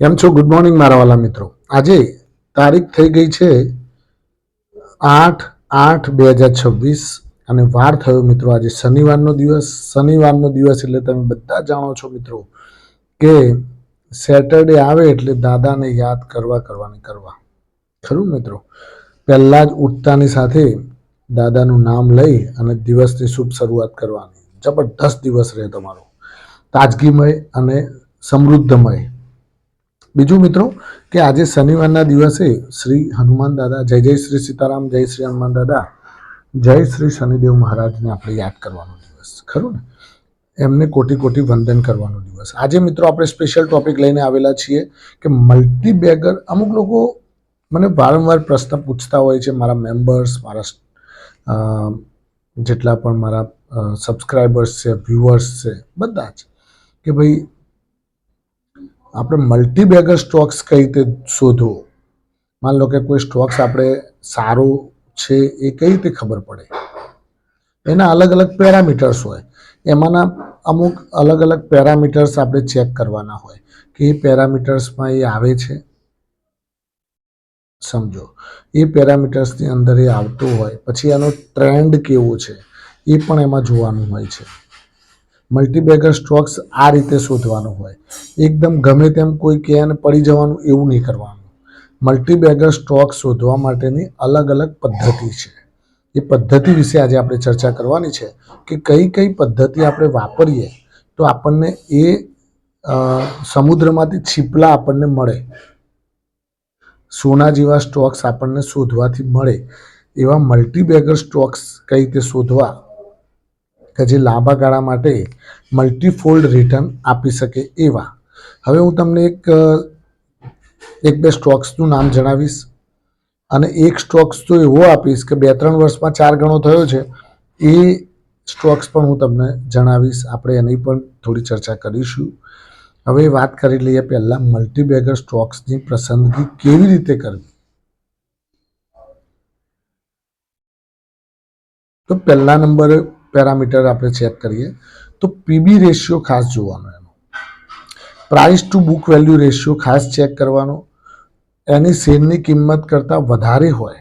કેમ છો? Good morning મારા વાલા મિત્રો. આજે તારીખ થઈ ગઈ છે 8/8/2026 અને વાર થયો મિત્રો આજે શનિવારનો દિવસ. શનિવારનો દિવસ એટલે તમે બધા જાણો છો મિત્રો કે સેટરડે આવે એટલે દાદાને યાદ કરવા ખરું મિત્રો. પહેલા જ ઉઠતાની સાથે દાદાનું નામ લઈ અને દિવસની શુભ શરૂઆત કરવાની. જબરદસ્ત દિવસ રહે તમારો, તાજગીમય અને સમૃદ્ધમય. બીજું મિત્રો કે આજે શનિવારના દિવસે શ્રી હનુમાન દાદા, જય જય શ્રી સીતારામ, જય શ્રી હનુમાન દાદા, જય શ્રી શનિદેવ મહારાજને આપણે યાદ કરવાનો દિવસ, ખરું ને? એમને કોટી કોટી વંદન કરવાનો દિવસ. આજે મિત્રો આપણે સ્પેશિયલ ટોપિક લઈને આવેલા છીએ કે મલ્ટીબેગર. અમુક લોકો મને વારંવાર પ્રશ્ન પૂછતા હોય છે, મારા મેમ્બર્સ, મારા જેટલા પણ મારા સબસ્ક્રાઈબર્સ છે, વ્યુઅર્સ છે, બધા જ, કે ભાઈ આપણે મલ્ટીબેગર સ્ટોક્સ કઈ રીતે શોધવો. માન લો કે કોઈ સ્ટોક્સ આપણે સારો છે એ કઈ રીતે ખબર પડે? એના અલગ અલગ પેરામીટર્સ હોય, એમાંના અમુક અલગ અલગ પેરામીટર્સ આપણે ચેક કરવાના હોય કે એ પેરામીટર્સમાં એ આવે છે. સમજો, એ પેરામીટર્સની અંદર એ આવતું હોય, પછી એનો ટ્રેન્ડ કેવો છે એ પણ એમાં જોવાનું હોય છે. મલ્ટીબેગર સ્ટોક્સ આ રીતે શોધવાનું હોય. એકદમ ગમે તેમ કોઈ કહે અને પડી જવાનું એવું નહીં કરવાનું. મલ્ટીબેગર સ્ટોક શોધવા માટેની અલગ અલગ પદ્ધતિ છે. એ પદ્ધતિ વિશે આજે આપણે ચર્ચા કરવાની છે કે કઈ કઈ પદ્ધતિ આપણે વાપરીએ તો આપણને એ સમુદ્રમાંથી છીપલા આપણને મળે, સોના જેવા સ્ટોક્સ આપણને શોધવાથી મળે. એવા મલ્ટીબેગર સ્ટોક્સ કઈ રીતે શોધવા કે જે લાંબા ગાળા માટે મલ્ટીફોલ્ડ રિટર્ન આપી શકે એવા. હવે હું તમને એક બે સ્ટોક્સનું નામ જણાવીશ અને એક સ્ટોક્સ તો એવો આપીશ કે 2-3 વર્ષમાં 4 ગણો થયો છે. એ સ્ટોક્સ પણ હું તમને જણાવીશ. આપણે એની પણ થોડી ચર્ચા કરીશું. હવે વાત કરી લઈએ પહેલાં મલ્ટીબેગર સ્ટોક્સની પસંદગી કેવી રીતે કરવી. તો પહેલા નંબર પેરામીટર આપણે ચેક કરીએ તો પીબી રેશિયો ખાસ જોવાનો, એનો price to book value ratio ખાસ ચેક કરવાનો. એની શેરની કિંમત કરતાં વધારે હોય,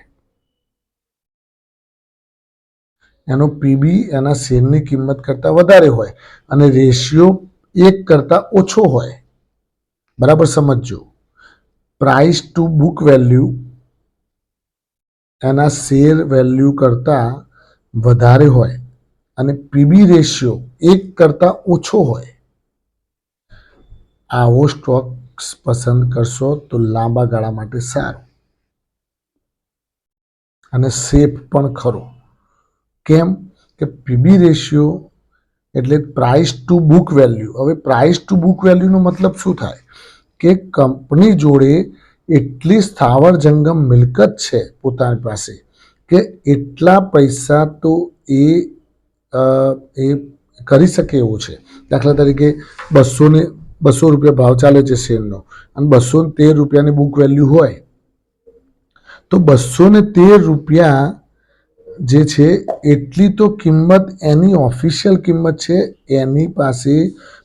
એનો પીબી એના શેરની કિંમત કરતાં વધારે હોય અને રેશિયો 1 કરતાં ઓછો હોય. બરાબર સમજજો, પ્રાઇસ ટુ બુક વેલ્યુ એના શેર વેલ્યુ કરતાં વધારે હોય અને પીબી રેશિયો 1 કરતાં ઓછો હોય, આવો સ્ટોક્સ પસંદ કરશો તો લાંબા ગાળા માટે સારું અને સેફ પણ ખરો. કેમ કે પીબી રેશિયો એટલે પ્રાઇસ ટુ બુક વેલ્યુ. હવે પ્રાઇસ ટુ બુક વેલ્યુનો મતલબ શું થાય કે કંપની જોડે એટલી સ્થાવર જંગમ મિલકત છે પોતાની પાસે કે એટલા પૈસા તો એ કરી શકે એવું છે. દાખલા તરીકે 200 રૂપિયા ભાવ ચાલે છે શેરનો અને 213 રૂપિયાની બુક વેલ્યુ હોય તો 213 રૂપિયા જે છે એટલી તો કિંમત એની ઓફિશિયલ કિંમત છે. એની પાસે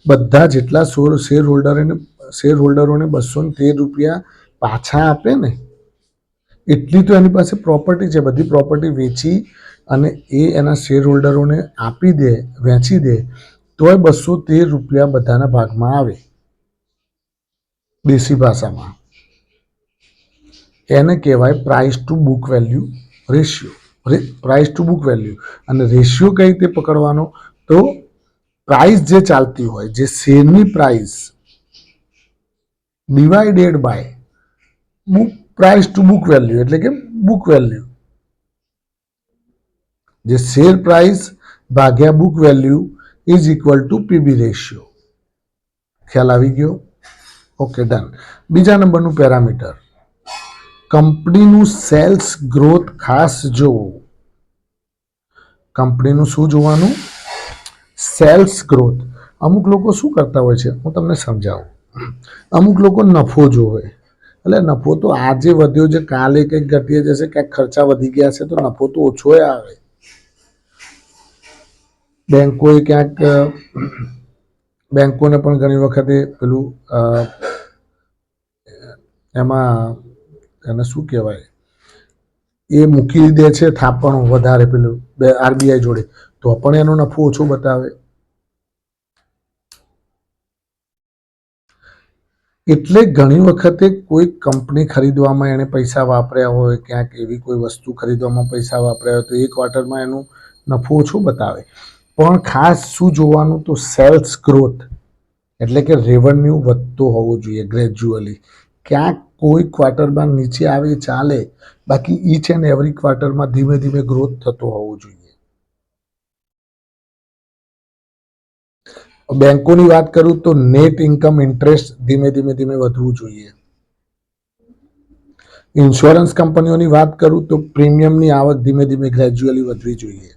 બધા જેટલા શેર હોલ્ડરોને 213 રૂપિયા પાછા આપે ને, એટલી તો એની પાસે પ્રોપર્ટી છે. બધી પ્રોપર્ટી વેચી અને એ એના શેર હોલ્ડરોને આપી દે, વેચી દે, તોય 213 રૂપિયા બધાના ભાગમાં આવે. દેશી ભાષામાં એને કહેવાય price to book value ratio. Price to book value અને રેશિયો કઈ રીતે પકડવાનો? તો પ્રાઇસ જે ચાલતી હોય, જે શેરની price divided by price to book value, એટલે કે બુક વેલ્યુ, જે શેર પ્રાઇસ ભાગ્યા book value is equal to PB ratio. ખ્યાલ આવી ગયો? Okay, done. બીજા નંબરનું પેરામીટર, કંપનીનું સેલ્સ ગ્રોથ ખાસ જોવું. કંપનીનું શું જોવાનું? Cells growth. અમુક લોકો શું કરતા હોય છે, હું તમને સમજાવું. અમુક લોકો નફો જોવે, એટલે નફો તો આજે વધ્યો છે, કાલે કંઈક ઘટી જશે, ક્યાંક ખર્ચા વધી ગયા છે તો નફો તો ઓછો આવે. બેંકોને પણ ઘણી વખતે પેલું એમાં એને શું કહેવાય, એ મૂકી દે છે થાપણો વધારે પેલું આરબીઆઈ જોડે, તો પણ એનો નફો ઓછો બતાવે. એટલે ઘણી વખતે કોઈ કંપની ખરીદવામાં એણે પૈસા વાપર્યા હોય, ક્યાંક એવી કોઈ વસ્તુ ખરીદવામાં પૈસા વાપર્યા હોય, તો એ ક્વાર્ટરમાં એનું નફો ઓછો બતાવે. પણ ખાસ શું જોવાનું, તો સેલ્સ ગ્રોથ એટલે કે રેવન્યુ વધતો હોવો જોઈએ ગ્રેજ્યુઅલી. ક્યાંક કોઈ ક્વાર્ટરમાં નીચે આવે ચાલે, બાકી ઈચ એન્ડ એવરી ક્વાર્ટરમાં ધીમે ધીમે ગ્રોથ થતો હોવો જોઈએ. બેંકોની વાત કરું તો નેટ ઇન્કમ ઇન્ટરેસ્ટ ધીમે ધીમે ધીમે વધવું જોઈએ. ઇન્સ્યોરન્સ કંપનીઓની વાત કરું તો પ્રીમિયમની આવક ધીમે ધીમે ગ્રેજ્યુઅલી વધવી જોઈએ.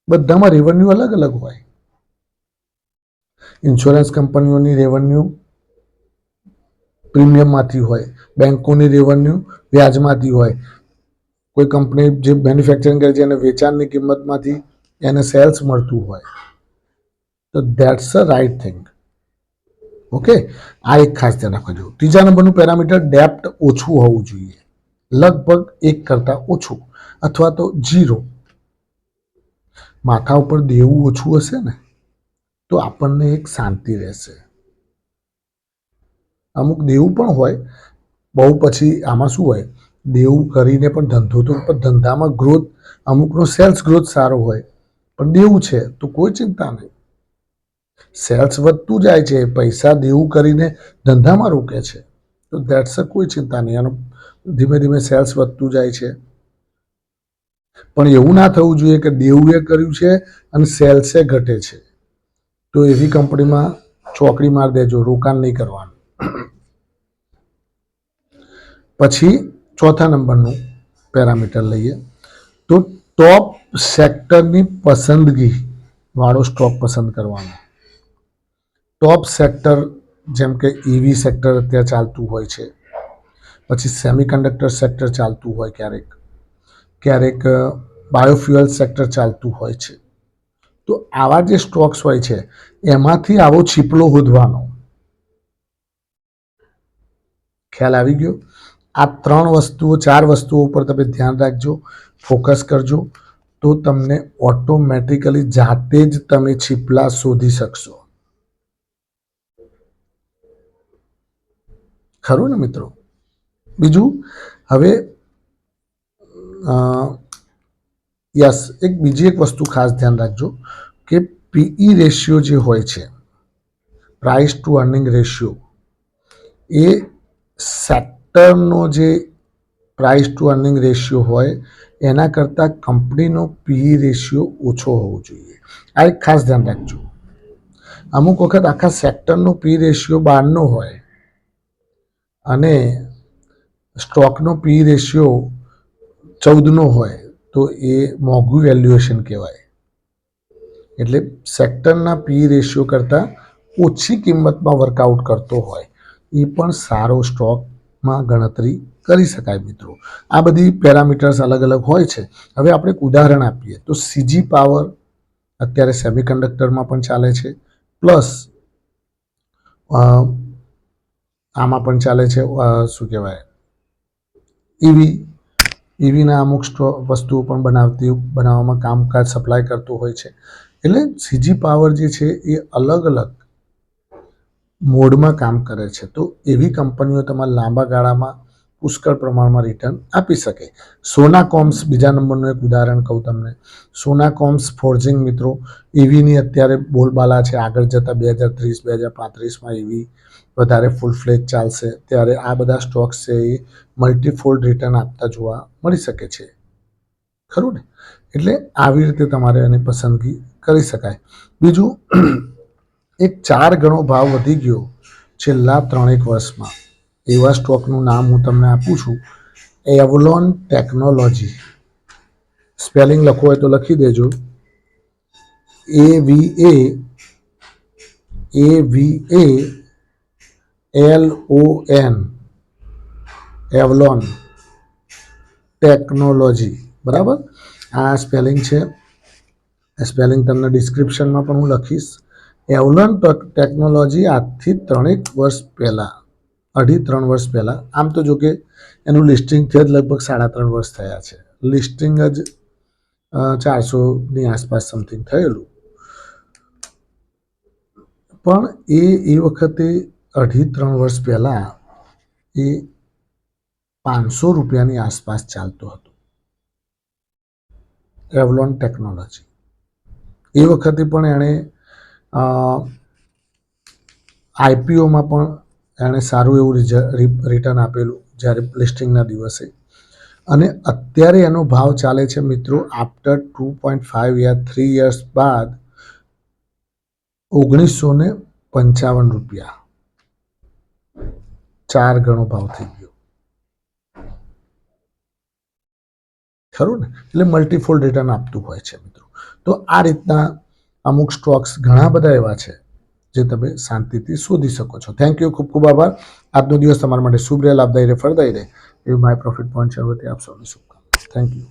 બધામાં રેવન્યુ અલગ અલગ હોય. ઇન્સ્યોરન્સ કંપનીઓની રેવન્યુ પ્રીમિયમમાંથી હોય, બેંકોની રેવન્યુ વ્યાજમાંથી હોય, કોઈ કંપની જે મેન્યુફેક્ચરિંગ કરે છે એને વેચાણની કિંમતમાંથી એને સેલ્સ મળતું હોય. તો that's a right thing. Okay, આ એક ખાસ ધ્યાન રાખવા જેવું. ત્રીજા નંબરનું પેરામીટર ડેપ્ટ ઓછું હોવું જોઈએ, લગભગ 1 કરતાં ઓછું અથવા તો 0. માથા ઉપર દેવું ઓછું હશે ને તો આપણને એક શાંતિ રહેશે. અમુક દેવું પણ હોય બહુ, પછી આમાં શું હોય, દેવું કરીને પણ ધંધો તો, પણ ધંધામાં ગ્રોથ, અમુકનો સેલ્સ ગ્રોથ સારો હોય, પણ દેવું છે તો કોઈ ચિંતા નહીં, સેલ્સ વધતું જાય છે, પૈસા દેવું કરીને ધંધામાં રોકે છે, તો દેટ્સ કોઈ ચિંતા નહીં, આનો ધીમે ધીમે સેલ્સ વધતું જાય છે. પણ એવું ના થવું જોઈએ કે દેવું એ કર્યું છે અને સેલ્સે ઘટે છે, તો એવી કંપનીમાં ચોકડી માર દેજો, રોકાણ નહીં કરવાનું. પછી ચોથા નંબરનું પેરામીટર લઈએ તો ટોપ સેક્ટરની પસંદગી વાળો સ્ટોક પસંદ કરવાનો. ટોપ સેક્ટર જેમ કે ઈવી સેક્ટર અત્યારે ચાલતું હોય છે, પછી સેમિકન્ડક્ટર સેક્ટર ચાલતું હોય, ક્યારેક ક્યારેક બાયોફ્યુઅલ સેક્ટર ચાલતું હોય છે. તો આવા જે સ્ટોક્સ હોય છે એમાંથી આવો છીપલો હોદવાનો. ખ્યાલ આવી ગયો? આ 4 વસ્તુઓ ઉપર તમે ધ્યાન રાખજો, ફોકસ કરજો, તો તમને ઓટોમેટિકલી જાતે જ તમે છીપલા શોધી શકશો. ખરું ને મિત્રો? બીજું, હવે બીજી એક વસ્તુ ખાસ ધ્યાન રાખજો કે પીઈ રેશિયો જે હોય છે, પ્રાઇસ ટુ અર્નિંગ રેશિયો, એ સેક્ટરનો જે પ્રાઇસ ટુ અર્નિંગ રેશિયો હોય એના કરતાં કંપનીનો પીઈ રેશિયો ઓછો હોવો જોઈએ. આ એક ખાસ ધ્યાન રાખજો. અમુક વખત આખા સેક્ટરનો પી રેશિયો 12નો હોય અને સ્ટોકનો પી રેશિયો 14નો હોય, તો એ મોંઘું વેલ્યુએશન કહેવાય. એટલે સેક્ટરના પી રેશિયો કરતાં ઓછી કિંમતમાં વર્કઆઉટ કરતો હોય એ પણ સારો સ્ટોકમાં ગણતરી કરી શકાય મિત્રો. આ બધી પેરામીટર્સ અલગ અલગ હોય છે. હવે આપણે એક ઉદાહરણ આપીએ તો સીજી પાવર અત્યારે સેમિકન્ડક્ટરમાં પણ ચાલે છે, પ્લસ આમાં પણ ચાલે છે, શું કહેવાય, ઈવીના અમુક વસ્તુઓ પણ બનાવવામાં કામકાજ સપ્લાય કરતું હોય છે. એટલે સીજી પાવર જે છે એ અલગ અલગ મોડમાં કામ કરે છે. તો એવી કંપનીઓ તમારા લાંબા ગાળામાં પુષ્કળ પ્રમાણમાં રિટર્ન આપી શકે. સોનાકોમ્સ બીજા નંબરનું એક ઉદાહરણ કહું તમને. સોનાકોમ્સ ફોર્જિંગ મિત્રો, ઈવીની અત્યારે બોલબાલા છે. આગળ જતાં 2030-2035માં ઈવી વધારે ફૂલ ફ્લેજ ચાલશે, ત્યારે આ બધા સ્ટોક્સ છે એ મલ્ટીફોલ્ડ રિટર્ન આપતા જોવા મળી શકે છે. ખરું ને? એટલે આવી રીતે તમારે એની પસંદગી કરી શકાય. બીજું, એક 4 ગણો ભાવ વધી ગયો છેલ્લા 3-1 વર્ષમાં, એવા સ્ટોકનું નામ હું તમને આપું છું, એવલોન ટેકનોલોજી. સ્પેલિંગ લખવો હોય તો લખી દેજો, AVALON, એવલોન ટેકનોલોજી. બરાબર? આ સ્પેલિંગ છે. સ્પેલિંગ તમને ડિસ્ક્રિપ્શનમાં પણ હું લખીશ. એવલોન ટેકનોલોજી આજથી 3-1 વર્ષ પહેલાં 2.5-3 વર્ષ પહેલાં, આમ તો જો કે એનું લિસ્ટિંગ થયા જ લગભગ 3.5 વર્ષ થયા છે, લિસ્ટિંગ જ 400ની આસપાસ સમથિંગ થયેલું, પણ એ વખતે 2.5-3 વર્ષ પહેલાં એ 500 રૂપિયાની આસપાસ ચાલતો હતો. રેવલોન ટેકનોલોજી એ વખતે પણ એણે આઈપીઓમાં પણ એણે સારું એવું રિટર્ન આપેલું જ્યારે લિસ્ટિંગના દિવસે, અને અત્યારે એનો ભાવ ચાલે છે મિત્રો આફ્ટર 2.5 યા 3 યર્સ બાદ 1955 રૂપિયા, 4 ગણો ભાવ થઈ ગયો, ખરું ને? એટલે મલ્ટીફોલ્ડ રિટર્ન આપતું હોય છે મિત્રો. તો આ રીતના અમુક સ્ટોક્સ ઘણા બધા એવા છે જે તમે શાંતિથી શોધી શકો છો. થેન્ક યુ, ખૂબ ખૂબ આભાર. આજનો દિવસ તમારા માટે શુભ રહે, લાભદાયી રહે, ફળદાયી રહે એવી માય પ્રોફિટ પોઈન્ટ છે વતી આપ સૌને શુભકામના. Thank you.